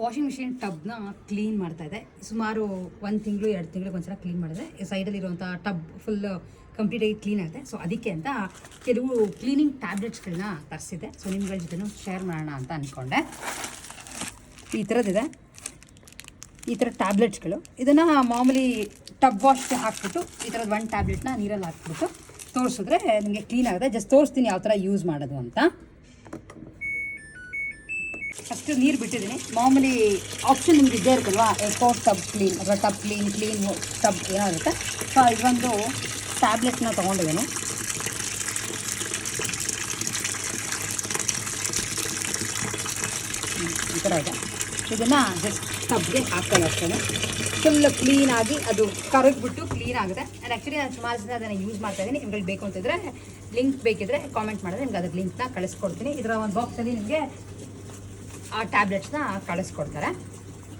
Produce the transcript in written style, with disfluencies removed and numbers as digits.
Washing machine ಟಬ್ನ clean ಮಾಡ್ತಾ ಇದೆ. ಸುಮಾರು 1 ತಿಂಗಳು 2 ತಿಂಗಳಿಗೆ ಒಂದ್ಸಲ ಕ್ಲೀನ್ ಮಾಡಿದೆ. ಸೈಡಲ್ಲಿರುವಂಥ ಟಬ್ ಫುಲ್ ಕಂಪ್ಲೀಟಾಗಿ ಕ್ಲೀನ್ ಆಗಿದೆ. ಸೊ ಅದಕ್ಕೆ ಅಂತ ಕೆಲವು ಕ್ಲೀನಿಂಗ್ ಟ್ಯಾಬ್ಲೆಟ್ಸ್ಗಳನ್ನ ತರಿಸಿದೆ. ಸೊ ನಿಮ್ಗಳ ಜೊತೆನೂ ಶೇರ್ ಮಾಡೋಣ ಅಂತ ಅಂದ್ಕೊಂಡೆ. ಈ ಥರದ್ದಿದೆ, ಈ ಥರ ಟ್ಯಾಬ್ಲೆಟ್ಸ್ಗಳು. ಇದನ್ನು ಮಾಮೂಲಿ ಟಬ್ ವಾಶ್ಗೆ ಹಾಕ್ಬಿಟ್ಟು ಈ ಥರದ್ದು 1 ಟ್ಯಾಬ್ಲೆಟ್ನ ನೀರಲ್ಲಿ ಹಾಕ್ಬಿಟ್ಟು ತೋರಿಸಿದ್ರೆ ನಿಮಗೆ ಕ್ಲೀನ್ ಆಗುತ್ತೆ. ಜಸ್ಟ್ ತೋರಿಸ್ತೀನಿ ಯಾವ ಥರ ಯೂಸ್ ಮಾಡೋದು ಅಂತ. ಫಸ್ಟು ನೀರು ಬಿಟ್ಟಿದ್ದೀನಿ. ಮಾಮೂಲಿ ಆಪ್ಷನ್ ನಿಮ್ಗೆ ಇದ್ದೇ ಇರುತ್ತಲ್ವಾ, ಎಕೋ ಟಬ್ ಕ್ಲೀನ್ ಅಥವಾ ಟಬ್ ಕ್ಲೀನ್ ಟಬ್ ಏನೋ ಇರುತ್ತೆ. ಸೊ ಇದೊಂದು ಟ್ಯಾಬ್ಲೆಟ್ನ ತೊಗೊಂಡಿದ್ದೀನಿ. ಈ ಥರ ಇದೆ. ಇದನ್ನು ಜಸ್ಟ್ ಟಬ್ಗೆ ಹಾಕ್ತಾರೆ ಅಷ್ಟೇ. ಫುಲ್ ಕ್ಲೀನಾಗಿ ಅದು ಕರಗಿಬಿಟ್ಟು ಕ್ಲೀನ್ ಆಗುತ್ತೆ. ಆ್ಯಂಡ್ ಆ್ಯಕ್ಚುಲಿ ನಾನು ಸುಮಾರು ಜನ ಅದನ್ನು ಯೂಸ್ ಮಾಡ್ತಾಯಿದ್ದೀನಿ. ನಿಮ್ಗೆ ಬೇಕು ಅಂತಿದ್ರೆ ಲಿಂಕ್ ಬೇಕಿದ್ರೆ ಕಾಮೆಂಟ್ ಮಾಡಿದ್ರೆ ನಿಮ್ಗೆ ಅದಕ್ಕೆ ಲಿಂಕ್ನ ಕಳಿಸ್ಕೊಡ್ತೀನಿ. ಇದರ ಒಂದು ಬಾಕ್ಸಲ್ಲಿ ನಿಮಗೆ ಆ ಟ್ಯಾಬ್ಲೆಟ್ಸ್ನ ಕಳಿಸ್ಕೊಡ್ತಾರೆ.